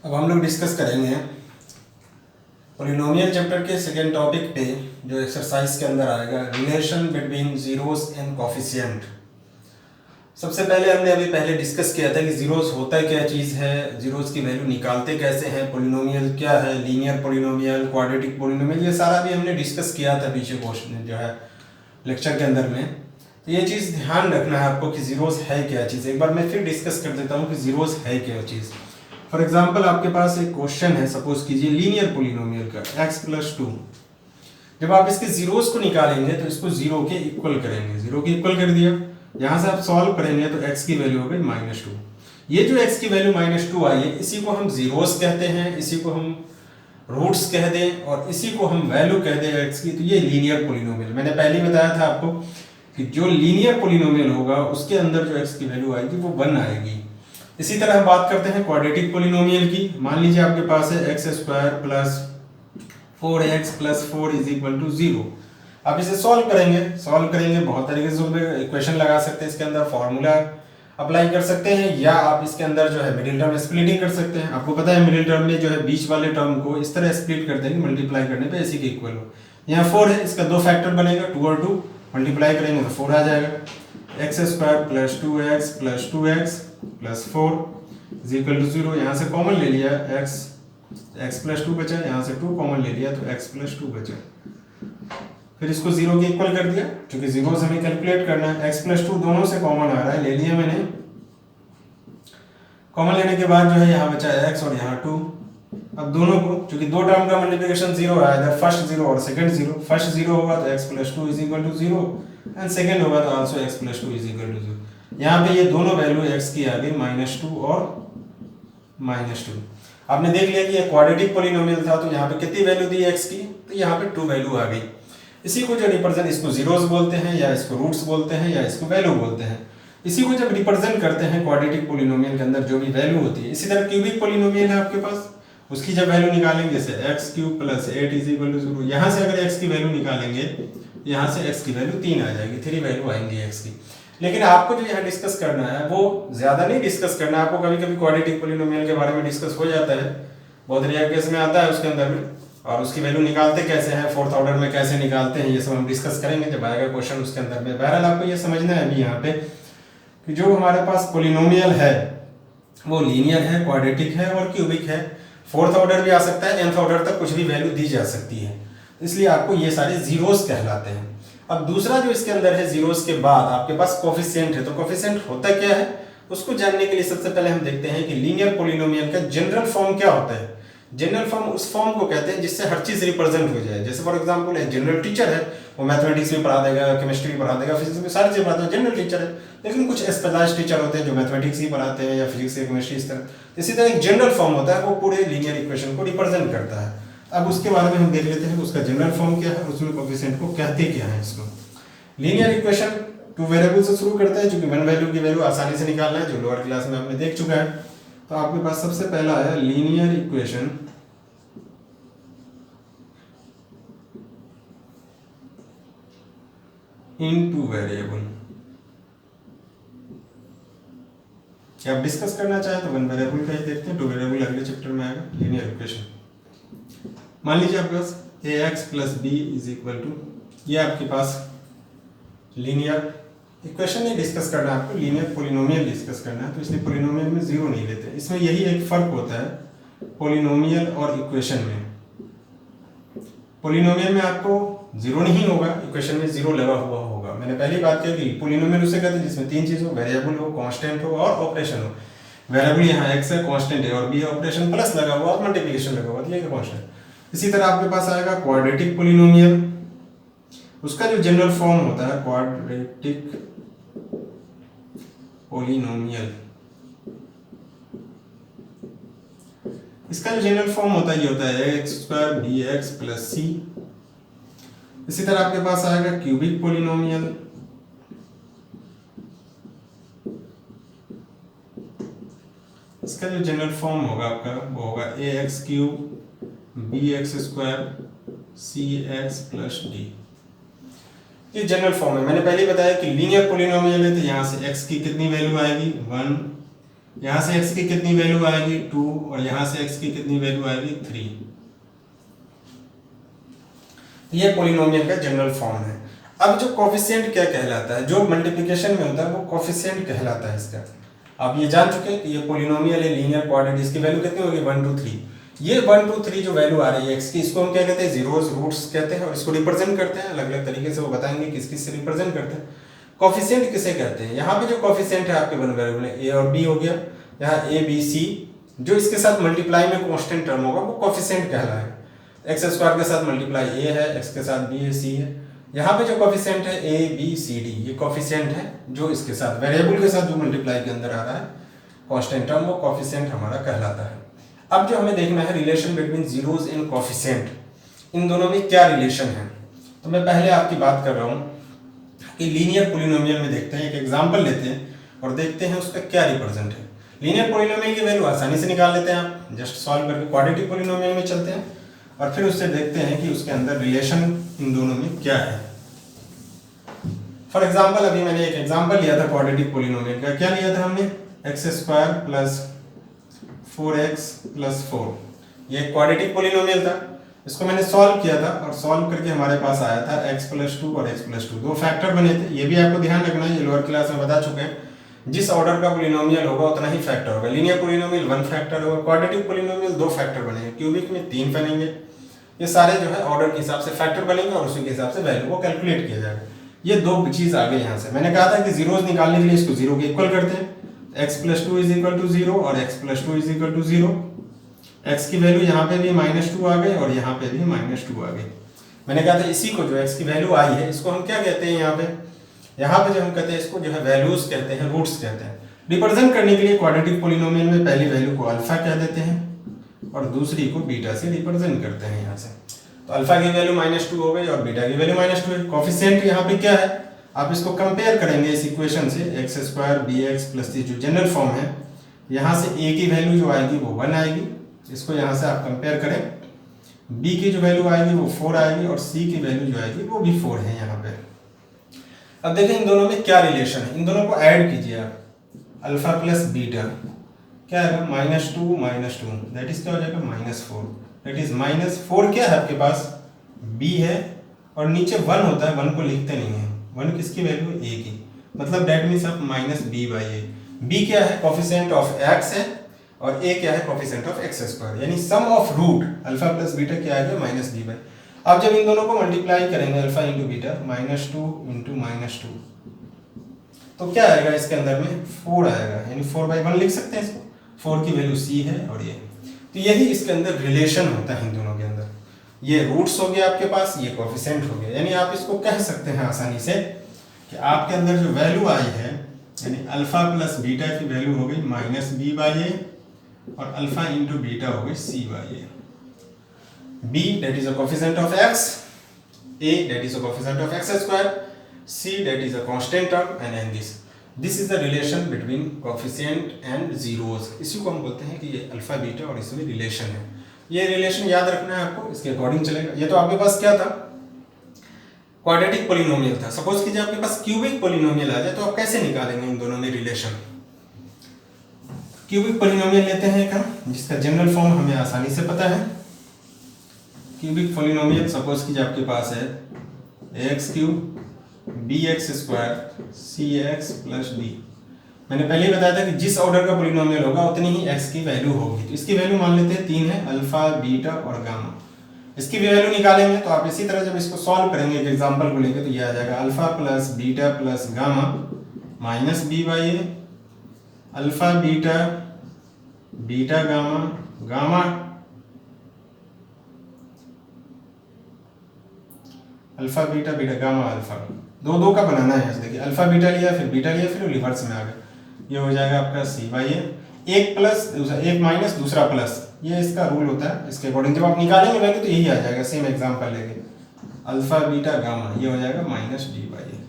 अब हम लोग डिस्कस करेंगे पॉलिनोमियल चैप्टर के सेकेंड टॉपिक पे जो एक्सरसाइज के अंदर आएगा relation between zeros and coefficient. सबसे पहले हमने अभी पहले डिस्कस किया था कि जीरोस होता क्या चीज़ है, जीरोस की वैल्यू निकालते कैसे हैं, पॉलिनोमियल क्या है, लीनियर पॉलिनोमियल, क्वाड्रेटिक पॉलिनोमियल, ये सारा भी हमने डिस्कस किया था पीछे क्वेश्चन जो है लेक्चर के अंदर में। तो ये चीज़ ध्यान रखना है आपको कि जीरोस है क्या चीज़। एक बार मैं फिर डिस्कस कर देता हूँ कि जीरोस है क्या चीज़। फॉर एग्जाम्पल आपके पास एक क्वेश्चन है, सपोज कीजिए लीनियर पॉलिनोमियल का x+2। जब आप इसके जीरोस को निकालेंगे तो इसको जीरो के इक्वल करेंगे, जीरो के इक्वल कर दिया, यहाँ से आप सॉल्व करेंगे तो x की वैल्यू हो गई -2। ये जो x की वैल्यू -2 आई है इसी को हम जीरोस कहते हैं, इसी को हम रूट्स कह दें और इसी को हम वैल्यू कह दें x की। तो ये लीनियर पॉलिनोमियल, मैंने पहले ही बताया था आपको कि जो लीनियर पॉलिनोमियल होगा उसके अंदर जो x की वैल्यू आएगी वो 1 आएगी। इसी तरह हम बात करते हैं क्वाड्रेटिक पॉलिनोमियल की। मान लीजिए आपके पास है x² + 4x + 4 = 0। आप इसे सॉल्व करेंगे बहुत तरीके से इक्वेशन लगा सकते हैं, इसके अंदर फॉर्मूला अप्लाई कर सकते हैं या आप इसके अंदर जो है मिडिल टर्म स्प्लिटिंग कर सकते हैं। आपको पता है मिडिल टर्म में जो है बीच वाले टर्म को इस तरह स्प्लिट कर देंगे मल्टीप्लाई करने पे इसी के इक्वल हो। यहाँ 4 है, इसका 2 फैक्टर बनेगा, 2 और 2 मल्टीप्लाई करेंगे तो 4 आ जाएगा। x² + 2x + 2x + 4 = 0। यहाँ से कॉमन ले लिया, x + 2 बचा, यहाँ से 2 कॉमन ले लिया तो x + 2 बचा। फिर इसको 0 के इक्वल कर दिया, क्योंकि जीरो से हमें कैलकुलेट करना है। x + 2 दोनों से कॉमन आ रहा है, ले लिया मैंने। कॉमन लेने के बाद जो है यहाँ बचा x और यहाँ 2। अब दोनों को, क्योंकि दो टर्म का मल्टीप्लिकेशन 0 है, इधर फर्स्ट 0 और सेकंड 0। फर्स्ट 0 होगा तो x + 2 = 0 एंड सेकंड होगा तो आल्सो x + 2 = 0। यहाँ पे ये दोनों वैल्यू x की आ गई -2 और -2। आपने देख लिया कि ये क्वाड्रेटिक पॉलिनोमियल था तो यहाँ पे कितनी वैल्यू दी x की, तो यहाँ पे 2 वैल्यू आ गई। इसी को जो रिप्रेजेंट, इसको जीरोस बोलते हैं या इसको रूट्स बोलते हैं या इसको वैल्यू बोलते हैं। इसी को जब रिप्रेजेंट करते हैं क्वाड्रेटिक पॉलिनोमियल के अंदर जो भी वैल्यू होती है। इसी तरह क्यूबिक पॉलिनोमियल है आपके पास, उसकी जब वैल्यू निकालेंगे जैसे x³ + 8 = 0, यहाँ से अगर x की वैल्यू निकालेंगे, यहाँ से x की वैल्यू 3 आ जाएगी, 3 वैल्यू आएंगी x की। लेकिन आपको जो यहाँ डिस्कस करना है वो ज्यादा नहीं डिस्कस करना है। आपको कभी कभी क्वाड्रेटिक पॉलिनोमियल के बारे में डिस्कस हो जाता है, बहुत रेयर केस में आता है उसके अंदर में, और उसकी वैल्यू निकालते कैसे हैं, फोर्थ ऑर्डर में कैसे निकालते हैं, ये सब हम डिस्कस करेंगे जब आएगा क्वेश्चन उसके अंदर में। बहरहाल आपको ये समझना है अभी यहाँ पे कि जो हमारे पास पॉलिनोमियल है वो लीनियर है, क्वाड्रेटिक है और क्यूबिक है। फोर्थ ऑर्डर भी आ सकता है, nth ऑर्डर तक कुछ भी वैल्यू दी जा सकती है, इसलिए आपको ये सारे जीरोस कहलाते हैं। अब दूसरा जो इसके अंदर है, जीरोस के बाद आपके पास कोफिशिएंट है। तो कोफिशिएंट होता क्या है उसको जानने के लिए सबसे पहले हम देखते हैं कि लीनियर पॉलिनोमियल का जनरल फॉर्म क्या होता है। जनरल फॉर्म उस फॉर्म को कहते हैं जिससे हर चीज रिप्रेजेंट हो जाए। जैसे फॉर एग्जांपल एक जनरल टीचर है, वो मैथमेटिक्स भी पढ़ा देगा, केमिस्ट्री भी पढ़ा देगा, फिजिक्स भी, सारी चीज पढ़ाता है, जनरल टीचर है। लेकिन कुछ स्पेशलाइज्ड टीचर होते हैं जो मैथमेटिक्स ही पढ़ाते हैं या फिजिक्स या केमिस्ट्री, इस तरह। इसी तरह एक जनरल फॉर्म होता है, वो पूरे लीनियर इक्वेशन को रिप्रेजेंट करता है। अब उसके बारे में हम देख लेते हैं उसका जनरल फॉर्म क्या है, उसमें कोफिशिएंट को कहते क्या है। इसको लीनियर इक्वेशन 2 वेरिएबल से शुरू करता है, क्योंकि 1 वैल्यू की वैल्यू आसानी से निकालना है, जो लोअर क्लास में आपने देख चुका है। तो आपके पास सबसे पहला है लीनियर इक्वेशन इन 2 वेरिएबल। क्या आप डिस्कस करना चाहें तो 1 वेरिएबल का ही देखते हैं, 2 वेरिएबल अगले चैप्टर में आएगा। लीनियर इक्वेशन मान लीजिए आपके पास ax + b = ये आपके पास लीनियर इक्वेशन नहीं डिस्कस करना है आपको, लीनियर पॉलिनोमियल डिस्कस करना है। तो इसलिए पॉलिनोमियल में जीरो नहीं लेते। इसमें यही एक फर्क होता है पॉलिनोमियल और इक्वेशन में। पॉलिनोमियल में आपको जीरो नहीं होगा, इक्वेशन में जीरो लगा हुआ होगा। मैंने पहली बात की कि पॉलिनोमियल उसे कहते हैं जिसमें 3 चीज हो, वेरिएबल हो, कांस्टेंट हो और ऑपरेशन हो। वेरिएबल यहाँ x है, कांस्टेंट है, और b है ऑपरेशन प्लस लगा हुआ और मल्टीप्लिकेशन लगा हुआ, ये कांस्टेंट। इसी तरह आपके पास आएगा क्वाड्रेटिक पॉलिनोमियल। उसका जो जनरल फॉर्म होता है क्वाड्रेटिक पॉलिनोमियल, इसका जो जनरल फॉर्म होता है ये होता है x² bx + c। इसी तरह आपके पास आएगा क्यूबिक पॉलिनोमियल। इसका जो जनरल फॉर्म होगा आपका वो होगा ax³ bx² cx + d। ये जनरल फॉर्म है। मैंने पहले बताया कि लीनियर पॉलिनोमियल है तो यहाँ से x की कितनी वैल्यू आएगी, 1 यहाँ से x की कितनी वैल्यू आएगी 2 और यहाँ से x की कितनी वैल्यू आएगी 3। ये पॉलिनोमियल का जनरल फॉर्म है। अब जो कोफिशिएंट क्या कहलाता है, जो मल्टीप्लिकेशन में होता है वो कोफिशिएंट कहलाता है इसका। आप ये जान चुके हैं कि ये पॉलिनोमियल है, लीनियर क्वाड्रेटिक, इसकी वैल्यू कितनी होगी 1 2 3। ये 1 2 3 जो वैल्यू आ रही है x की, इसको हम क्या कहते हैं जीरोस रूट्स कहते हैं और इसको रिप्रेजेंट करते हैं अलग अलग तरीके से, वो बताएंगे किस किस से रिप्रेजेंट करते हैं। कोफिशिएंट किसे कहते हैं, यहाँ पे जो कोफिशिएंट है आपके वन वेरिएबल है a और b हो गया, यहाँ a b c जो इसके साथ मल्टीप्लाई में कांस्टेंट टर्म होगा वो कोफिशिएंट कहलाएगा। x स्क्वायर के साथ मल्टीप्लाई a है, x के साथ b है, c है। यहाँ पे जो कोफिशिएंट है a b c d ये कोफिशिएंट है जो इसके साथ वेरिएबल के साथ जो मल्टीप्लाई के अंदर आ रहा है कांस्टेंट टर्म, वो कोफिशिएंट हमारा कहलाता है। अब जो हमें देखना है relation between zeros and coefficient, इन दोनों में क्या रिलेशन है। तो मैं पहले आपकी बात कर रहा हूँ कि लीनियर पॉलिनोमियल में देखते हैं, एक एग्जांपल लेते हैं और देखते हैं उसका क्या रिप्रेजेंट है। लीनियर पॉलिनोमियल की वैल्यू आसानी से निकाल लेते हैं आप, जस्ट सॉल्व करके क्वाड्रेटिक पॉलिनोमियल में चलते हैं और फिर उससे देखते हैं कि उसके अंदर रिलेशन इन दोनों में क्या है। फॉर एग्जाम्पल अभी मैंने एक एग्जाम्पल लिया था क्वाड्रेटिक पॉलिनोमियल का, क्या लिया था हमने x square plus 4x plus 4, ये क्वाड्रेटिक पॉलिनोमियल था। इसको मैंने सॉल्व किया था और सॉल्व करके हमारे पास आया था x प्लस 2 और x प्लस 2, दो फैक्टर बने थे। ये भी आपको ध्यान रखना है, ये लोअर क्लास में बता चुके हैं, जिस ऑर्डर का पॉलिनोमियल होगा उतना ही फैक्टर होगा। लीनियर पॉलिनोमियल 1 फैक्टर होगा, क्वाड्रेटिक पॉलिनोमियल 2 फैक्टर बनेंगे, क्यूबिक में 3 बनेंगे। ये सारे जो है ऑर्डर के हिसाब से फैक्टर बनेंगे और उसी के हिसाब से वैल्यू को कैलकुलेट किया जाएगा। ये दो चीज आ गई यहाँ से। मैंने कहा था कि जीरोस निकालने के लिए इसको जीरो के इक्वल करते हैं, x plus 2 is equal to 0 और x plus 2 is equal to 0। x की वैल्यू यहाँ पे भी -2 आ गई और यहाँ पे भी -2 आ गई। मैंने कहा था इसी को जो x की वैल्यू आई है इसको हम क्या कहते हैं, यहाँ पे जो हम कहते हैं इसको जो है वैल्यूज कहते हैं, रूट्स कहते हैं। रिप्रेजेंट करने के लिए क्वाड्रेटिक पॉलिनोमियल में पहली वैल्यू को अल्फा कह देते हैं और दूसरी को बीटा से रिप्रेजेंट करते हैं यहाँ से। तो अल्फा की वैल्यू -2 हो गई और बीटा की वैल्यू -2 है। कोफिशिएंट यहाँ पे क्या है, आप इसको कंपेयर करेंगे इस इक्वेशन से, X square B X plus जो जनरल फॉर्म है, यहाँ से a की वैल्यू जो आएगी वो 1 आएगी, इसको यहाँ से आप कंपेयर करें, b की जो वैल्यू आएगी वो 4 आएगी और c की वैल्यू जो आएगी वो भी 4 है यहाँ पे। अब देखें इन दोनों में क्या रिलेशन है, इन दोनों को ऐड कीजिए आप, अल्फा प्लस बीटा क्या आएगा -2 दैट इज क्या हो जाएगा -4, दैट इज -4 क्या है आपके पास b है और नीचे 1 होता है, 1 को लिखते नहीं है, 1 किसकी वैल्यू है a की, मतलब दैट मीन्स आप -b/a। b क्या है कोफिशिएंट ऑफ x है और a क्या है कोफिशिएंट ऑफ x स्क्वायर, यानी sum of root alpha plus beta क्या आ गया -b/। अब जब इन दोनों को मल्टीप्लाई करेंगे अल्फा इंटू बीटा -2 इंटू -2 तो क्या आएगा इसके अंदर में 4 आएगा, यानी 4/1 लिख सकते हैं इसको, 4 की वैल्यू c है और ये, तो यही इसके अंदर रिलेशन होता है इन दोनों के अंदर। ये रूट्स हो गया आपके पास, ये कोफिशिएंट हो गया, यानी आप इसको कह सकते हैं आसानी से कि आपके अंदर जो वैल्यू आई है यानी अल्फा प्लस बीटा की वैल्यू हो गई -b/a और अल्फा इंटू बीटा हो गई c/a। b that is a coefficient of x, a that is a coefficient of x square, c that is a constant term and this is the relation between coefficient and zeros। इसी को हम बोलते हैं कि ये alpha beta और इसमें relation है। ये रिलेशन याद रखना है आपको, इसके अकॉर्डिंग चलेगा। ये तो आपके पास क्या था, क्वाड्रेटिक पॉलिनोमियल था। सपोज कीजिए आपके पास क्यूबिक पॉलिनोमियल आ जाए तो आप कैसे निकालेंगे इन दोनों में रिलेशन। क्यूबिक पॉलिनोमियल लेते हैं एक हम, जिसका जनरल फॉर्म हमें आसानी से पता है। क्यूबिक पॉलिनोमियल सपोज कीजिए आपके पास है ax³ bx² cx plus d। मैंने पहले ही बताया था कि जिस ऑर्डर का पॉलिनोमियल होगा उतनी ही x की वैल्यू होगी। तो इसकी वैल्यू मान लेते हैं 3 है, अल्फा बीटा और गामा। इसकी भी वैल्यू निकालेंगे तो आप इसी तरह जब इसको सॉल्व करेंगे एक एग्जांपल को लेकर तो ये आ जाएगा alpha plus beta plus gamma -b/a, alpha beta beta gamma gamma alpha beta beta gamma alpha, दो का बनाना है। देखिए अल्फा बीटा लिया फिर बीटा लिया फिर रिवर्स में आ गया, ये हो जाएगा आपका c/a, एक प्लस एक माइनस दूसरा प्लस, ये इसका रूल होता है। इसके अकॉर्डिंग जब आप निकालेंगे वैल्यू तो यही आ जाएगा। सेम एग्जांपल लेंगे अल्फा बीटा गामा, ये हो जाएगा -d/a।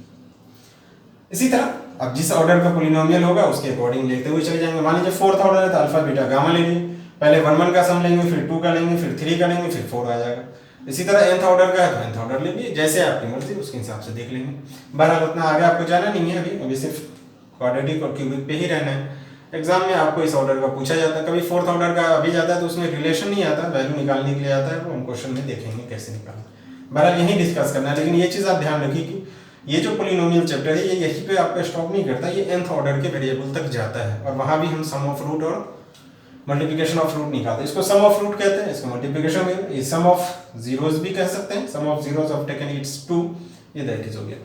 इसी तरह अब जिस ऑर्डर का पॉलिनोमियल होगा उसके अकॉर्डिंग लेते हुए चले जाएंगे। मान लीजिए फोर्थ ऑर्डर है तो अल्फा बीटा गामा लेंगे, पहले 1 का सम लेंगे फिर 2 का लेंगे फिर 3 का लेंगे फिर 4 आ जाएगा। इसी तरह nth ऑर्डर का है तो nth ऑर्डर लेंगे, जैसे आपकी मर्जी उसके हिसाब से देख लेंगे। बहरहाल उतना आगे आपको जाना नहीं है, अभी सिर्फ क्वाड्रेटिक और क्यूबिक पे ही रहना है। एग्जाम में आपको इस ऑर्डर का पूछा जाता है, कभी फोर्थ ऑर्डर का भी जाता है तो उसमें रिलेशन नहीं आता, वैल्यू निकालने के लिए आता है, वो हम क्वेश्चन में देखेंगे कैसे निकालना। बहरहाल यही डिस्कस करना है, लेकिन ये चीज़ आप ध्यान रखिए कि ये जो पोलिनोमियल चैप्टर है ये यहीं पे आपका स्टॉप नहीं करता, ये nth ऑर्डर के वेरिएबल तक जाता है और वहाँ भी हम सम ऑफ रूट और मल्टीप्लिकेशन ऑफ रूट निकालते हैं। इसको सम ऑफ रूट कहते हैं, इसको मल्टीप्लिकेशन, सम ऑफ जीरोस भी कह सकते हैं, sum of zeros of taken it's 2, ये दैट इज हो गया।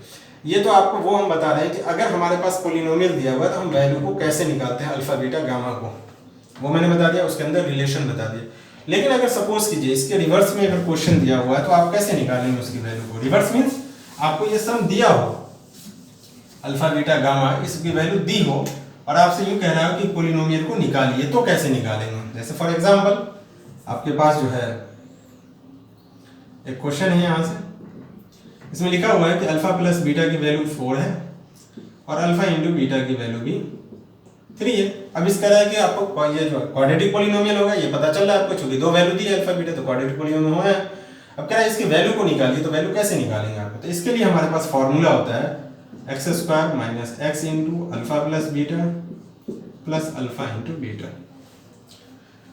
ये तो आपको वो हम बता रहे हैं कि अगर हमारे पास पोलिनोमियल दिया हुआ है तो हम वैल्यू को कैसे निकालते हैं, अल्फा बीटा गामा को, वो मैंने बता दिया, उसके अंदर रिलेशन बता दिया। लेकिन अगर सपोज कीजिए इसके रिवर्स में अगर क्वेश्चन दिया हुआ है तो आप कैसे निकालेंगे उसकी वैल्यू को। रिवर्स मीन्स आपको ये सम दिया हो, अल्फा बीटा गामा, इसकी वैल्यू दी हो और आपसे यूं कह रहा है कि पोलिनोमियल को निकालिए, तो कैसे निकालेंगे। जैसे फॉर एग्जांपल आपके पास जो है एक क्वेश्चन है यहाँ से, इसमें लिखा हुआ है कि अल्फा प्लस बीटा की वैल्यू 4 है और अल्फा इंटू बीटा की वैल्यू भी 3 है। अब इस तरह के आपको ये जो क्वाड्रेटिक पोलिनोमियल होगा ये पता चल रहा है आपको, चूंकि दो वैल्यू दी है अल्फा बीटा, तो क्वाड्रेटिक पोलिनोमियल हो है। अब कह रहा है इसकी वैल्यू को निकालिए, तो वैल्यू कैसे निकालेंगे आपको, तो इसके लिए हमारे पास फॉर्मूला होता है x square minus x into alpha plus beta plus alpha into beta,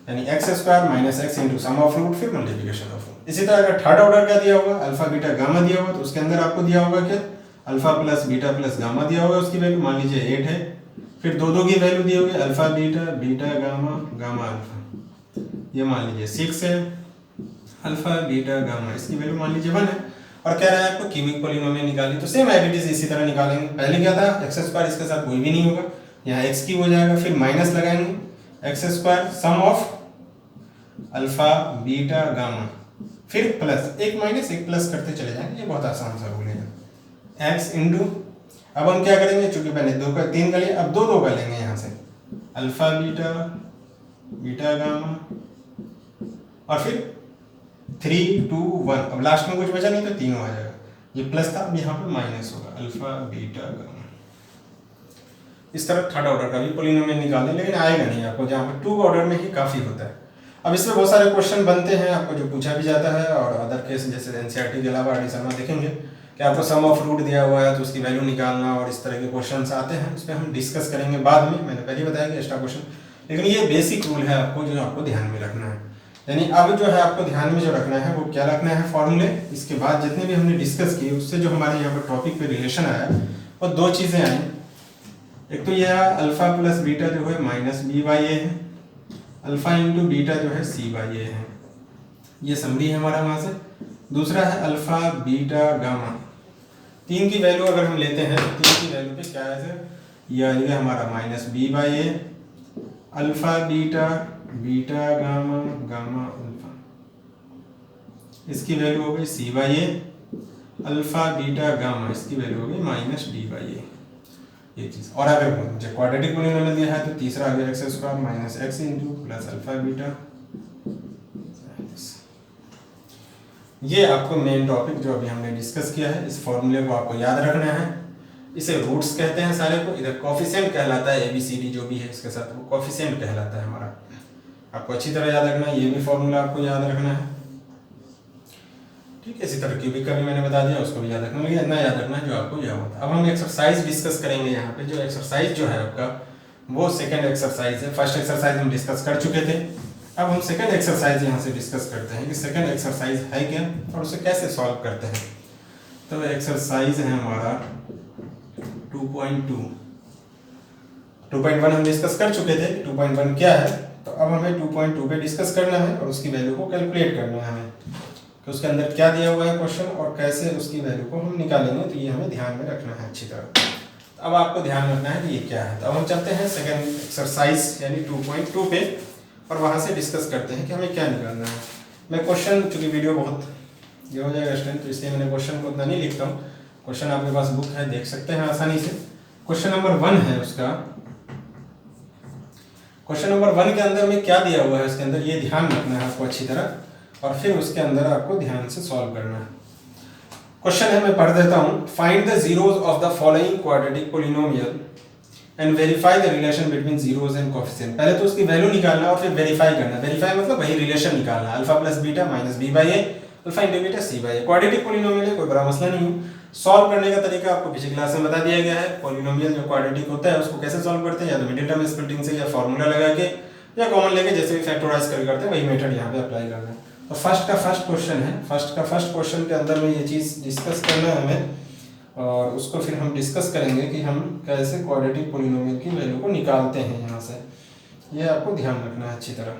यानी x square minus x into sum of root फिर मल्टीप्लिकेशन ऑफ रूट। इसी तरह अगर थर्ड ऑर्डर का दिया होगा, अल्फा बीटा गामा दिया होगा, तो उसके अंदर आपको दिया होगा क्या, alpha plus beta plus gamma दिया होगा, उसकी वैल्यू मान लीजिए 8 है, फिर दो की वैल्यू दी होगी alpha beta beta gamma gamma alpha, ये मान लीजिए 6 है, अल्फा बीटा गामा इसकी वैल्यू मान लीजिए 1 है, और कह रहा है आपको क्यूबिक पोलिनोमियल निकालिए। तो सेम एडिटिव इसी तरह निकालेंगे। पहले क्या था, एक्स स्क्वायर, इसके साथ कोई भी नहीं होगा, यहाँ एक्स क्यूब हो जाएगा, फिर माइनस लगाएंगे X square sum of alpha beta gamma, फिर प्लस एक माइनस एक प्लस करते चले जाएंगे, ये बहुत आसान सा रूल है। एक्स इंटू, अब हम क्या करेंगे, चूंकि पहले 2 का 3 का लिया, अब 2 का लेंगे यहाँ से, अल्फा बीटा बीटा गामा और फिर 3 2 1, अब लास्ट में कुछ बचा नहीं तो 3 आ जाएगा, ये प्लस था, अब यहाँ पे माइनस होगा अल्फा बीटा गामा। इस तरह थर्ड ऑर्डर का भी पोलिनोमियल निकालें, लेकिन आएगा नहीं आपको, जहाँ पे 2 ऑर्डर में ही काफ़ी होता है। अब इसमें बहुत सारे क्वेश्चन बनते हैं आपको जो पूछा भी जाता है, और अदर केस जैसे एनसीईआरटी के अलावा एडिशन में देखेंगे कि आपको सम ऑफ रूट दिया हुआ है तो उसकी वैल्यू निकालना और इस तरह के क्वेश्चंस आते हैं, उस पर हम डिस्कस करेंगे बाद में। मैंने पहले बताया कि एक्स्ट्रा क्वेश्चन, लेकिन ये बेसिक रूल है आपको जो आपको ध्यान में रखना है। यानी अब जो है आपको ध्यान में जो रखना है वो क्या रखना है, फॉर्मूले। इसके बाद जितने भी हमने डिस्कस किए उससे जो हमारे यहाँ पर टॉपिक पे रिलेशन आया वो 2 चीज़ें आई। एक तो यह अल्फा प्लस बीटा जो है माइनस बी बाई ए है, अल्फा इंटू बीटा जो है सी बाई ए है, ये समरी है हमारा वहाँ से। दूसरा है अल्फा बीटा गामा, 3 की वैल्यू अगर हम लेते हैं तो 3 की वैल्यू पे क्या है सर, ये आएगा हमारा minus B by A, alpha beta beta gamma gamma alpha, इसकी वैल्यू हो गई C by A, alpha beta gamma इसकी वैल्यू हो गई माइनस डी बाई ए, ये चीज़। और अगर मुझे क्वाड्रेटिक पोलिनोमियल दिया है तो तीसरा आ गया x square minus x into plus alpha beta. ये आपको मेन टॉपिक जो अभी हमने डिस्कस किया है, इस फॉर्मूले को आपको याद रखना है। इसे रूट्स कहते हैं सारे को, इधर कोफिशिएंट कहलाता है, ABCD जो भी है इसके साथ वो कोफिशिएंट कहलाता है हमारा। आपको अच्छी तरह याद रखना है, ये भी फॉर्मूला आपको याद रखना है, ठीक है। इसी तरह क्यूबिक का भी मैंने बता दिया, उसको भी याद रखना, लेकिन इतना याद रखना है जो आपको याद होता है। अब हम एक्सरसाइज डिस्कस करेंगे यहाँ पे। जो एक्सरसाइज जो है आपका वो सेकंड एक्सरसाइज है, फर्स्ट एक्सरसाइज हम डिस्कस कर चुके थे। अब हम सेकंड एक्सरसाइज यहाँ से डिस्कस करते हैं कि सेकंड एक्सरसाइज है क्या और उसे कैसे सॉल्व करते हैं। तो एक्सरसाइज है हमारा 2.2, 2.1 हम डिस्कस कर चुके थे, 2.1 क्या है। तो अब हमें 2.2 पे डिस्कस करना है और उसकी वैल्यू को कैलकुलेट करना है हमें कि उसके अंदर क्या दिया हुआ है क्वेश्चन और कैसे उसकी वैल्यू को हम निकालेंगे। तो ये हमें ध्यान में रखना है अच्छी तरह। तो अब आपको ध्यान रखना है कि ये क्या है। तो अब हम चलते हैं सेकंड एक्सरसाइज यानी 2.2 पे और वहाँ से डिस्कस करते हैं कि हमें क्या निकालना है। मैं क्वेश्चन, चूँकि वीडियो बहुत ये हो जाएगा स्टूडेंट, तो इसलिए मैंने क्वेश्चन को उतना नहीं लिखता हूँ। क्वेश्चन आपके पास बुक है, देख सकते हैं आसानी से। क्वेश्चन नंबर 1 है उसका। क्वेश्चन नंबर 1 के अंदर में क्या दिया हुआ है उसके अंदर ये ध्यान रखना है आपको अच्छी तरह, और फिर उसके अंदर आपको ध्यान से सॉल्व करना है। क्वेश्चन है, मैं पढ़ देता हूँ। Find the zeros of the following quadratic polynomial and verify the relation between zeros and coefficient. पहले तो उसकी वैल्यू निकालना और फिर वेरीफाई करना। वेरीफाई मतलब वही रिलेशन निकालना, alpha plus beta minus B by A alpha into beta C by A. Quadratic polynomial है, कोई बड़ा मसला नहीं है। सॉल्व करने का तरीका आपको पिछली क्लास में बता दिया गया है। पॉलिनोमियल जो क्वाड्रेटिक होता है उसको कैसे सॉल्व करते हैं, या तो मिडिल टर्म स्प्लिटिंग से, या फॉर्मूला लगा के, या कॉमन लेके, जैसे भी फैक्टराइज करते हैं वही मेथड यहाँ पे अप्लाई करना है। तो फर्स्ट क्वेश्चन है, फर्स्ट क्वेश्चन के अंदर में ये चीज़ डिस्कस करना है हमें, और उसको फिर हम डिस्कस करेंगे कि हम कैसे क्वाड्रेटिक पॉलिनोमियल की वैल्यू को निकालते हैं यहाँ से। ये आपको ध्यान रखना है अच्छी तरह।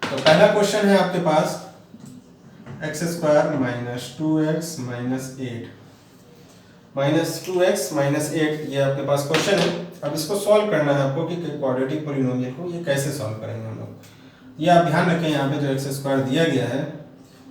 तो पहला क्वेश्चन है आपके पास x square minus 2x minus 8 ये आपके पास क्वेश्चन है। अब इसको सॉल्व करना है आपको कि क्वाड्रेटिक पॉलिनोमियल को ये कैसे सॉल्व करेंगे हम लोग। ये आप ध्यान रखें, यहाँ पे जो एक्स स्क्वायर दिया गया है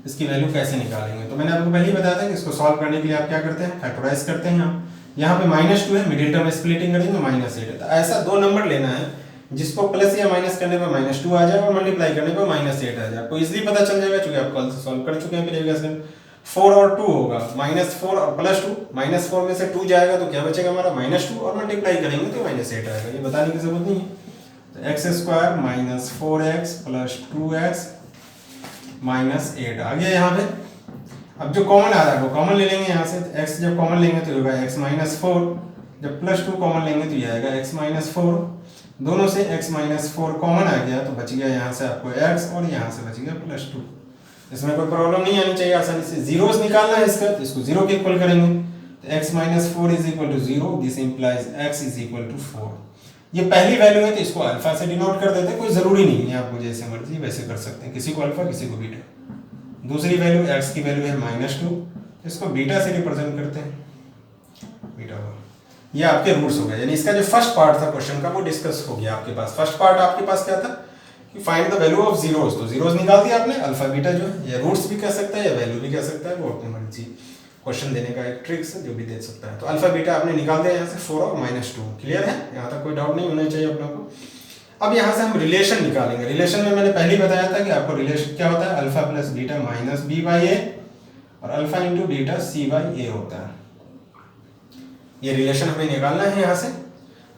इसकी वैल्यू कैसे निकालेंगे। तो मैंने आपको पहले ही बताया था कि इसको सॉल्व करने के लिए आप क्या करते हैं, फैक्टराइज करते हैं। आप यहाँ पे -2 है, मिडिल टर्म स्प्लिटिंग करेंगे -8 है। तो ऐसा दो नंबर लेना है जिसको प्लस या माइनस करने पर -2 आ जाए और मल्टीप्लाई करने पर -8 आ जाए। आपको इजीली पता चल जाएगा क्योंकि आप कल से सॉल्व कर चुके हैं प्रीवियस में। 4 और 2 होगा, -4 और +2, -4 में से 2 जाएगा तो क्या बचेगा हमारा -2, और मल्टीप्लाई करेंगे तो -8 आएगा। ये बताने की जरूरत नहीं है। तो x square minus 4x plus 2x minus 8 आ गया यहाँ पे। अब जो कॉमन आ रहा है वो कॉमन ले लेंगे यहाँ से। x जब कॉमन लेंगे तो होगा x माइनस 4, जब +2 कॉमन लेंगे तो ये आएगा x माइनस 4। दोनों से x माइनस 4 कॉमन आ गया तो बच गया यहाँ से आपको x, और यहाँ से बच गया +2। इसमें कोई प्रॉब्लम नहीं आनी चाहिए, आसानी से। जीरोस निकालना है इसका, तो इसको 0 के इक्वल करेंगे। तो x minus 4 is equal to 0, this implies x is equal to 4। ये पहली वैल्यू है तो इसको अल्फा से डिनोट कर देते हैं, कोई जरूरी नहीं है, आपको जैसे मर्जी वैसे कर सकते हैं, किसी को अल्फा किसी को बीटा। दूसरी वैल्यू x की वैल्यू है -2, इसको बीटा से रिप्रेजेंट करते हैं, बीटा। ये आपके रूट्स हो गए, यानी इसका जो फर्स्ट पार्ट था क्वेश्चन का वो डिस्कस हो गया आपके पास। फर्स्ट पार्ट आपके पास क्या था कि find the value of zeros, तो जीरोस निकाल दिया आपने। अल्फा बीटा जो है, या रूट्स भी कह सकता है या वैल्यू भी कह सकता है, वो अपनी मर्जी। क्वेश्चन देने का एक ट्रिक्स है, जो भी दे सकता है। तो अल्फा बीटा आपने निकाल दिया यहाँ से 4 और -2। क्लियर है, यहाँ तक कोई डाउट नहीं होना चाहिए अपने को। अब यहाँ से हम रिलेशन निकालेंगे। रिलेशन में मैंने पहले ही बताया था कि आपको रिलेशन क्या होता है, alpha plus beta minus b by A, और alpha into beta c by A होता है। ये रिलेशन हमें निकालना है यहाँ से।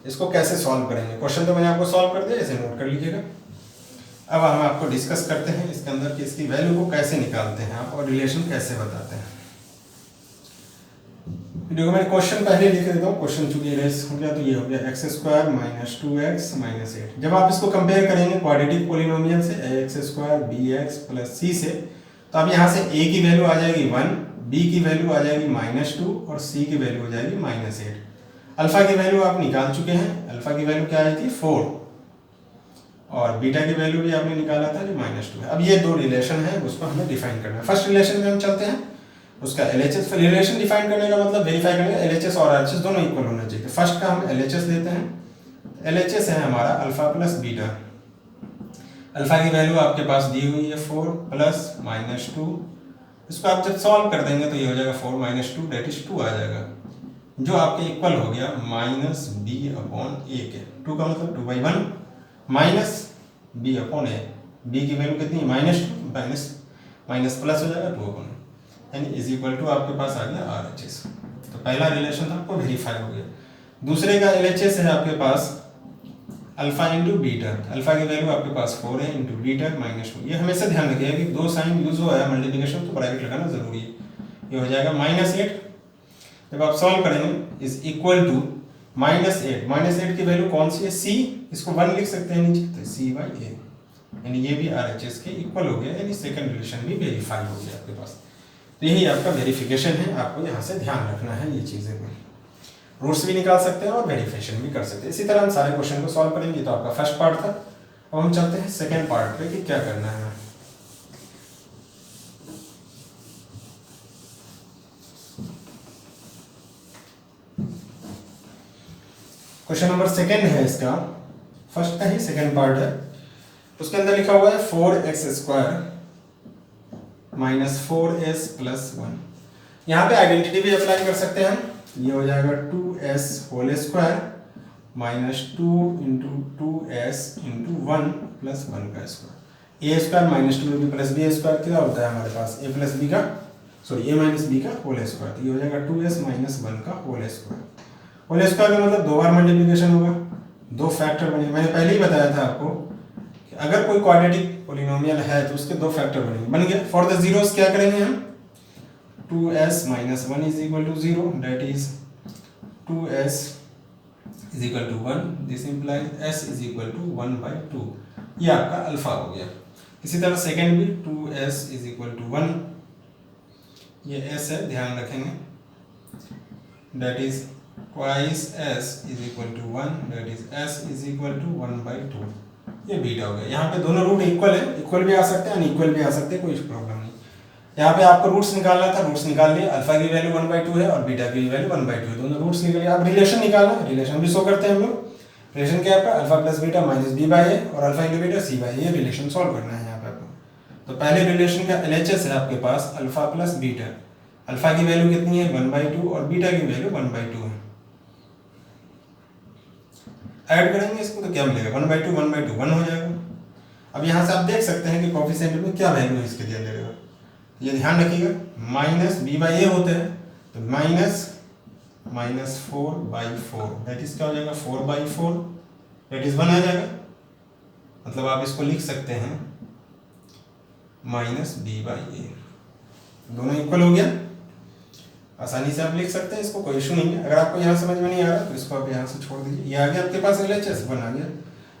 इसको कैसे सॉल्व करेंगे, क्वेश्चन तो मैंने आपको सॉल्व कर दिया, इसे नोट कर लीजिएगा। अब हम आपको डिस्कस करते हैं इसके अंदर कि इसकी वैल्यू को कैसे निकालते हैं आप, और रिलेशन कैसे बताते हैं। देखो मैं क्वेश्चन पहले लिख देता हूँ। क्वेश्चन चूंकि इरेज हो गया तो ये हो गया x square minus 2x minus 8। जब आप इसको कंपेयर करेंगे क्वाड्रेटिक पॉलिनोमियल से X square bx plus c से, तो अब यहाँ से a की वैल्यू आ जाएगी 1, b की वैल्यू आ जाएगी -2, और c की वैल्यू हो जाएगी -8। अल्फा की वैल्यू आप निकाल चुके हैं। अल्फा की वैल्यू क्या आई थी 4, और बीटा की वैल्यू भी आपने निकाला था जो -2 है। अब ये दो रिलेशन है, उसको हमें डिफाइन करना है। फर्स्ट रिलेशन में हम चलते हैं, उसका LHS। रिलेशन डिफाइन करने का मतलब वेरीफाई करने का, LHS और RHS दोनों इक्वल होना चाहिए। फर्स्ट का हम LHS लेते हैं। LHS है हमारा अल्फा प्लस बीटा। अल्फा की वैल्यू आपके पास दी हुई है 4 प्लस -2। इसको आप जब सॉल्व कर देंगे तो ये हो जाएगा 4 -2 दैट इज 2 आ जाएगा, जो आपके इक्वल हो गया -b/a के। 2 का मतलब 2/1 माइनस b/a। b की वैल्यू कितनी है -2, माइनस प्लस हो जाएगा 2/1, यानी इज इक्वल टू आपके पास आ गया RHS। तो पहला रिलेशन था आपको वेरीफाई हो गया। दूसरे का LHS है आपके पास अल्फा इंटू बीटा। अल्फा की वैल्यू आपके पास 4 है, इंटू बीटा -2। ये हमेशा ध्यान रखिएगा कि दो साइन यूज हो है मल्टीप्लिकेशन तो ब्रैकेट लगाना जरूरी है। ये हो जाएगा -8। जब आप सॉल्व करेंगे इज इक्वल टू -8 की वैल्यू कौन सी है, c। इसको 1 लिख सकते हैं नीचे, तो c/a, यानी ये भी RHS के इक्वल हो गया, यानी सेकंड रिलेशन भी वेरीफाई हो गया आपके पास। तो यही आपका वेरिफिकेशन है, आपको यहाँ से ध्यान रखना है ये चीज़ें। रूट्स भी निकाल सकते हैं और वेरिफिकेशन भी कर सकते हैं। इसी तरह हम सारे क्वेश्चन को सॉल्व करेंगे। तो आपका फर्स्ट पार्ट था। अब हम चलते हैं सेकेंड पार्ट पे कि क्या करना है। क्वेश्चन नंबर सेकेंड है इसका, फर्स्ट का ही सेकेंड पार्ट है। उसके अंदर लिखा हुआ है 4x square minus 4s plus 1। यहाँ पे आइडेंटिटी भी अप्लाई कर सकते हैं। ये हो जाएगा 2s whole square minus 2 into 2s into 1 plus 1 का square. a square minus 2 plus b square क्या होता है हमारे पास, a प्लस b का a माइनस b का होल स्क्वायर। तो ये हो जाएगा 2s माइनस 1 का होल स्क्वायर। होल स्क्वायर का मतलब 2 बार मल्टीप्लिकेशन होगा, 2 फैक्टर बने। मैंने पहले ही बताया था आपको कि अगर कोई क्वाड्रेटिक पोलिनोमियल है तो उसके दो फैक्टर बनेंगे, बन गया। फॉर द जीरोस क्या करेंगे हम, 2s minus 1 is equal to 0, that is 2s is equal to 1, this implies s is equal to 1 by 2, ये आपका अल्फा हो गया। इसी तरह सेकेंड भी 2s is equal to 1, ये s है ध्यान रखेंगे, that is twice s is equal to 1, that is s is equal to 1 by 2, ये बीटा हो गया। यहाँ पे दोनों रूट इक्वल है, इक्वल भी आ सकते हैं अनइक्वल भी आ सकते हैं, कोई प्रॉब्लम नहीं। यहाँ पे आपको रूट्स निकालना था, रूट्स निकाल लिए, अल्फा की वैल्यू 1/2 है और बीटा की वैल्यू 1/2 है, दोनों रूट्स निकल गए। अब रिलेशन निकालना, रिलेशन भी शो करते हैं हम लोग। रिलेशन क्या है, alpha plus beta minus B by A और alpha into beta C by A, relation solve करना है यहाँ पे आपको। तो पहले रिलेशन का एलएचएस है आपके पास अल्फा प्लस बीटा, अल्फा की वैल्यू कितनी है 1/2 और बीटा की वैल्यू 1/2 है। ऐड करेंगे इसको तो क्या मिलेगा, 1/2 1/2 1 हो जाएगा। अब यहाँ से आप देख सकते हैं कि कोफिशिएंट में क्या वैल्यू है इसके दिया जाएगा, ये ध्यान रखिएगा, माइनस बी बाई ए होते हैं तो माइनस 4/4, दैट इज क्या हो जाएगा 4/4, दैट इज 1 आ जाएगा। मतलब आप इसको लिख सकते हैं माइनस बी बाई ए, दोनों इक्वल हो गया, आसानी से आप लिख सकते हैं इसको, कोई इशू नहीं है। अगर आपको यहाँ समझ में नहीं आ रहा तो इसको आप यहाँ से छोड़ दीजिए, ये आ गया आपके पास एलएचएस 1 आ गया।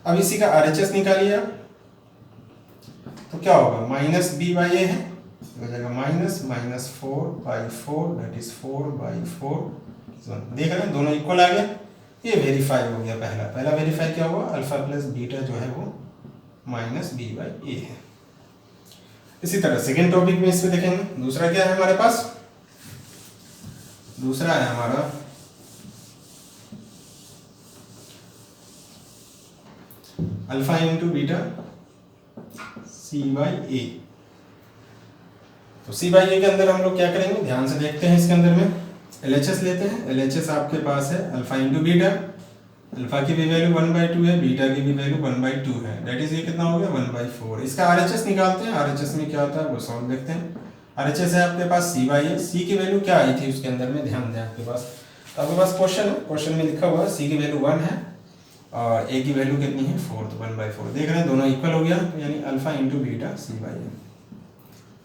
अब इसी का आरएचएस निकालिए आप, तो क्या होगा माइनस बी बाई ए है, हो जाएगा माइनस 4/4, दैट इज 4/4, देख रहे हैं दोनों इक्वल आ गया। ये वेरीफाई हो गया, पहला वेरीफाई क्या हुआ, अल्फा प्लस बीटा जो है वो माइनस बी बाई ए है। इसी तरह सेकेंड टॉपिक में इसमें देखेंगे, दूसरा क्या है हमारे पास, दूसरा है हमारा alpha into beta C by A. तो सी बाई ए के अंदर हम लोग क्या करेंगे, ध्यान से देखते हैं। इसके अंदर में एलएचएस लेते हैं, एलएचएस आपके पास है अल्फा इंटू बीटा, अल्फा की भी वैल्यू 1/2 है, बीटा की भी वैल्यू 1/2 है, दैट इज ये कितना हो गया 1/4। इसका आरएचएस निकालते हैं, आरएचएस में क्या होता है वो सॉल्व देखते हैं। आरएचएस है आपके पास सी बाई ए, सी की वैल्यू क्या आई थी उसके अंदर में, ध्यान दें आपके पास, तो आपके पास क्वेश्चन है, क्वेश्चन में लिखा हुआ है सी की वैल्यू 1 है और ए की वैल्यू कितनी है 4, तो 1/4, देख रहे हैं दोनों इक्वल हो गया, तो यानी alpha into beta C by A.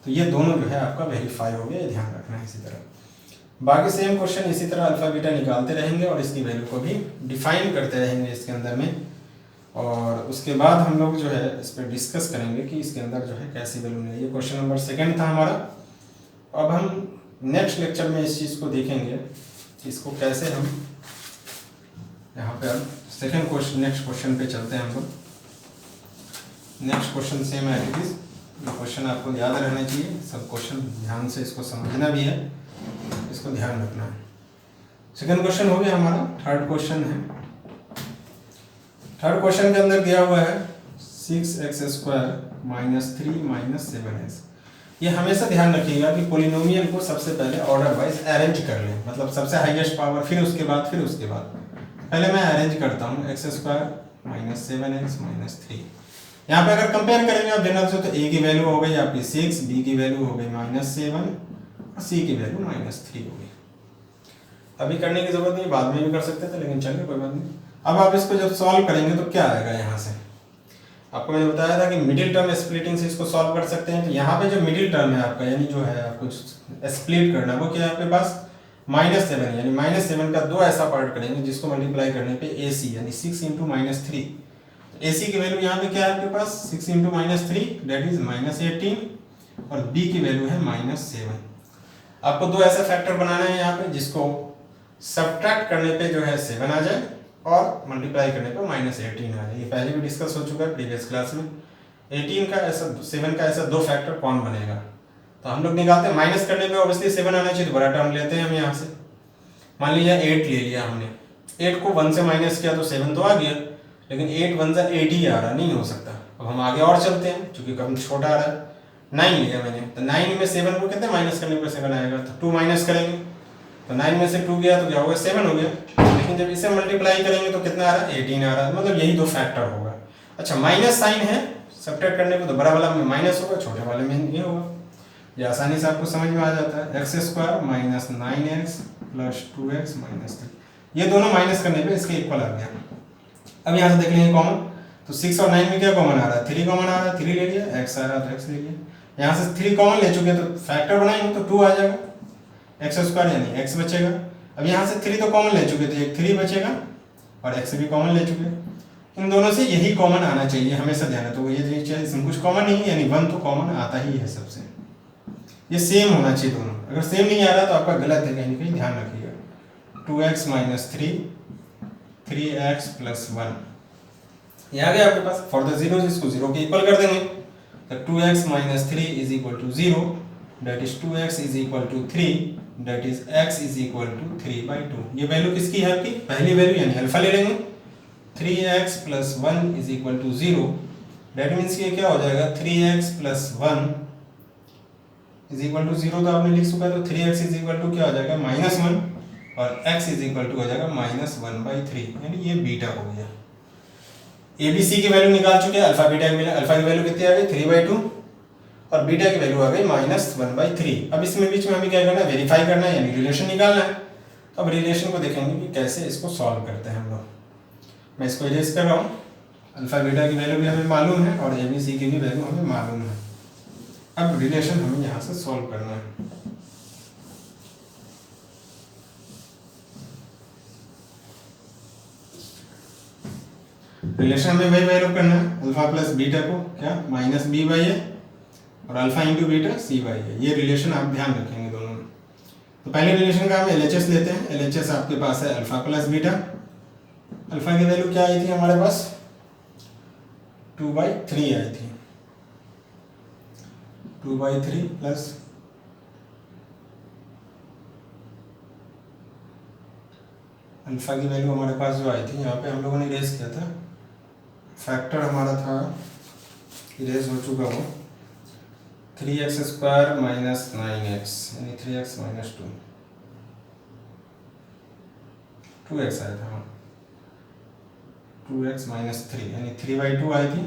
तो ये दोनों जो है आपका वेरीफाई हो गया, ये ध्यान रखना है। इसी तरह बाकी सेम क्वेश्चन इसी तरह अल्फा बीटा निकालते रहेंगे और इसकी वैल्यू को भी डिफाइन करते रहेंगे इसके अंदर में, और उसके बाद हम लोग जो है इस पर डिस्कस करेंगे कि इसके अंदर जो है कैसी वैल्यू मिलेगी। ये क्वेश्चन नंबर 2 था हमारा। अब हम नेक्स्ट लेक्चर में इस चीज़ को देखेंगे, इसको कैसे हम यहाँ पे अब सेकेंड क्वेश्चन, नेक्स्ट क्वेश्चन पे चलते हैं हम लोग। नेक्स्ट क्वेश्चन सेम है इट इज, ये क्वेश्चन आपको याद रहना चाहिए, सब क्वेश्चन ध्यान से इसको समझना भी है, इसको ध्यान रखना है। सेकंड क्वेश्चन हो गया हमारा, थर्ड क्वेश्चन है। थर्ड क्वेश्चन के अंदर दिया हुआ है 6x² - 3 - 7x। ये हमेशा ध्यान रखिएगा कि पोलिनोमियल को सबसे पहले ऑर्डर वाइज अरेंज कर लें, मतलब सबसे हाईएस्ट पावर, फिर उसके बाद पहले मैं अरेंज करता हूँ x² - 7x - 3। यहाँ पे अगर कंपेयर करेंगे आप जनरल से, तो a की वैल्यू हो गई आपकी 6, b की वैल्यू हो गई -7 और c की वैल्यू -3 हो गई। अभी करने की जरूरत नहीं, बाद में भी कर सकते थे, लेकिन चलिए कोई बात नहीं। अब आप इसको जब सॉल्व करेंगे तो क्या आएगा, यहाँ से आपको मैंने बताया था कि मिडिल टर्म स्प्लिटिंग से इसको सॉल्व कर सकते हैं। तो यहाँ पे जो मिडिल टर्म है आपका, यानी जो है आपको स्प्लिट करना, वो क्या है आपके पास -7, यानी -7 का 2 ऐसा पार्ट करेंगे जिसको मल्टीप्लाई करने पे AC यानी 6 × -3। AC की वैल्यू यहाँ पे क्या है आपके पास 6 × -3, दैट इज -18, और B की वैल्यू है -7। आपको 2 ऐसा फैक्टर बनाना है यहाँ पे जिसको सब्ट्रैक्ट करने पे जो है 7 आ जाए और मल्टीप्लाई करने पे -18 आ जाए। ये पहले भी डिस्कस हो चुका है प्रीवियस क्लास में। 18 का ऐसा 7 का ऐसा 2 फैक्टर कौन बनेगा, तो हम लोग निकालते हैं। माइनस करने पे ऑब्वियसली 7 आना चाहिए, तो बड़ा टर्म लेते हैं हम यहाँ से। मान लीजिए 8 ले लिया हमने, 8 को 1 से माइनस किया तो 7 तो आ गया, लेकिन 8 1 से 8 ही आ रहा, नहीं हो सकता। अब हम आगे और चलते हैं, चूंकि कम छोटा आ रहा है। 9 लिया मैंने, तो 9 में 7 को कितने माइनस करने पर 7 आएगा, तो 2 माइनस करेंगे, तो 9 में से 2 गया तो क्या होगा 7 हो गया। लेकिन जब इसे मल्टीप्लाई करेंगे तो कितना आ रहा है 18 आ रहा है, मतलब यही 2 फैक्टर होगा। अच्छा, माइनस साइन है, सब्ट्रैक्ट करने को तो बड़ा वाला में माइनस होगा, छोटे वाले में ये होगा। ये आसानी से आपको समझ में आ जाता है। x² - 9x + 2x - 3, ये दोनों माइनस करने पे इसके इक्वल आ गया। अब यहाँ से देख लेंगे कॉमन, तो 6 और 9 में क्या कॉमन आ रहा है, 3 कॉमन आ रहा है, 3 ले लिया, x आ रहा है तो x ले लिया। यहाँ से 3 कॉमन ले चुके तो फैक्टर बनाएंगे तो 2 आ जाएगा, एक्स स्क्वायर यानी x बचेगा। अब यहाँ से 3 तो कॉमन ले चुके थे, एक 3 बचेगा और x भी कॉमन ले चुके। इन दोनों से यही कॉमन आना चाहिए, हमेशा ध्यान है। तो ये चीज़ इसमें कुछ कॉमन नहीं है, यानी 1 तो कॉमन आता ही है सबसे। ये सेम होना चाहिए दोनों, अगर सेम नहीं आ रहा तो आपका गलत है, कहीं ना कहीं ध्यान रखिएगा। 2x माइनस 3, 3x प्लस 1 ये आ गया आपके पास। फॉर द जीरोज इसको जीरो के इक्वल कर देंगे, तो 2x minus 3 is equal to 0, that is 2x is equal to 3, that is x is equal to 3/2। ये वैल्यू किसकी है आपकी, पहली वैल्यू यानी अल्फा ले लेंगे। 3x plus 1 is equal to 0, that means ये क्या हो जाएगा, 3x plus 1 is equal to 0 तो आपने लिख चुका है, तो 3x इज इक्वल टू क्या हो जाएगा, -1 और x इज इक्वल टू हो जाएगा -1/3, यानी ये बीटा हो गया। ए बी सी की वैल्यू निकाल चुके हैं, अल्फा बीटा की वैल्यू, अल्फा की वैल्यू कितनी आ गई 3/2 और बीटा की वैल्यू आ गई -1/3। अब इसमें बीच में हमें क्या करना है, वेरीफाई करना है, यानी रिलेशन निकालना है। तो अब रिलेशन को देखेंगे कि कैसे इसको सॉल्व करते हैं हम लोग। मैं इसको इरेज कर रहा हूँ। अल्फा बीटा की वैल्यू भी हमें मालूम है और ए बी सी की भी वैल्यू हमें मालूम है। अब रिलेशन हमें यहाँ से सॉल्व करना है। रिलेशन में वही वैल्यू करना है, अल्फा प्लस बीटा को क्या -b/a और अल्फा इंटू बीटा c/a। ये रिलेशन आप ध्यान रखेंगे दोनों में। तो पहले रिलेशन का हम LHS लेते हैं। LHS आपके पास है अल्फा प्लस बीटा। अल्फा की वैल्यू क्या आई थी हमारे पास, 2/3 आई थी, 2/3 प्लस अल्फा की वैल्यू हमारे पास जो आई थी, यहाँ पे हम लोगों ने इरेज किया था, फैक्टर हमारा था इरेज हो चुका वो 3x² माइनस 9x यानी 3x माइनस 2x आया था, 2x माइनस 3 यानी 3/2 आई थी,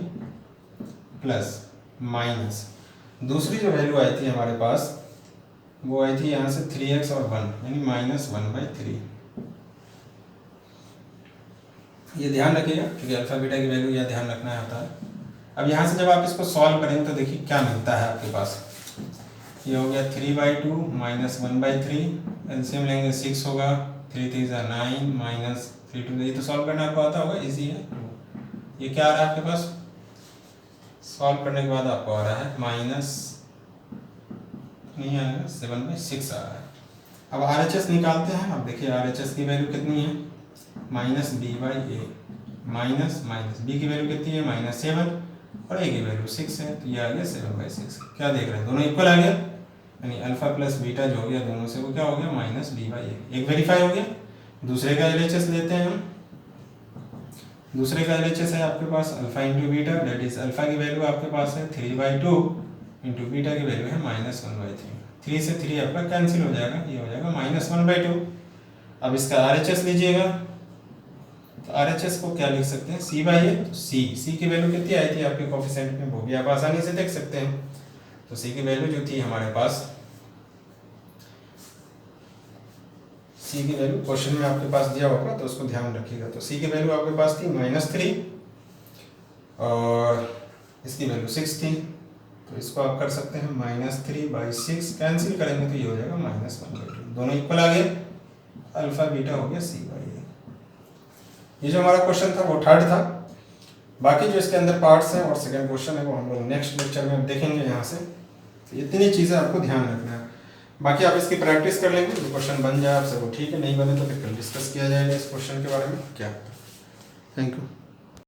प्लस माइनस दूसरी जो वैल्यू आई थी हमारे पास वो आई थी यहाँ से 3x और 1 यानी -1/3। ये ध्यान रखिएगा क्योंकि अल्फा बीटा की वैल्यू यह ध्यान रखना होता है। अब यहाँ से जब आप इसको सॉल्व करेंगे तो देखिए क्या मिलता है आपके पास। ये हो गया 3/2 माइनस 1/3, एलसीएम लेंगे 6 होगा, 3 3 9 माइनस 3 2, ये तो सॉल्व करना आपको आता होगा, इजी है। ये क्या आ रहा है आपके पास, सॉल्व करने के बाद आपको आ रहा है माइनस नहीं आएगा 7/6 आ रहा है। अब RHS निकालते हैं। अब देखिए RHS की वैल्यू कितनी है, -b/a माइनस b की वैल्यू कितनी है -7 और a की वैल्यू 6 है, तो ये आ गया 7/6। क्या देख रहे हैं, दोनों इक्वल आ गया, यानी अल्फा प्लस बीटा जो हो गया दोनों से वो क्या हो गया -b/a। एक वेरीफाई हो गया। दूसरे का LHS लेते हैं हम। दूसरे का LHS है आपके पास alpha into beta, that is alpha की वैल्यू आपके पास है 3/2 इंटू बीटा की वैल्यू है -1/3। 3 से 3 आपका कैंसिल हो जाएगा, ये हो जाएगा -1/2। अब इसका RHS लीजिएगा, तो RHS को क्या लिख सकते हैं c/a। तो c की वैल्यू कितनी आई थी आपके कोफिशिएंट में, वो भी आप आसानी से देख सकते हैं। तो c की वैल्यू जो थी हमारे पास, c की वैल्यू क्वेश्चन में आपके पास दिया होगा तो उसको ध्यान रखिएगा। तो c की वैल्यू आपके पास थी -3 और इसकी वैल्यू 6 थी, तो इसको आप कर सकते हैं -3/6, कैंसिल करेंगे तो ये हो जाएगा -1/2। दोनों इक्वल आ गए, अल्फा बीटा हो गया c/a। ये जो हमारा क्वेश्चन था वो थर्ड था। बाकी जो इसके अंदर पार्ट्स हैं और सेकंड क्वेश्चन है वो हम लोग नेक्स्ट लेक्चर में देखेंगे यहाँ से। तो इतनी चीज़ें आपको ध्यान रखना है। बाकी आप इसकी प्रैक्टिस कर लेंगे, जो क्वेश्चन बन जाए आपसे वो ठीक है, नहीं बने तो फिर कल डिस्कस किया जाएगा इस क्वेश्चन के बारे में क्या। Thank you.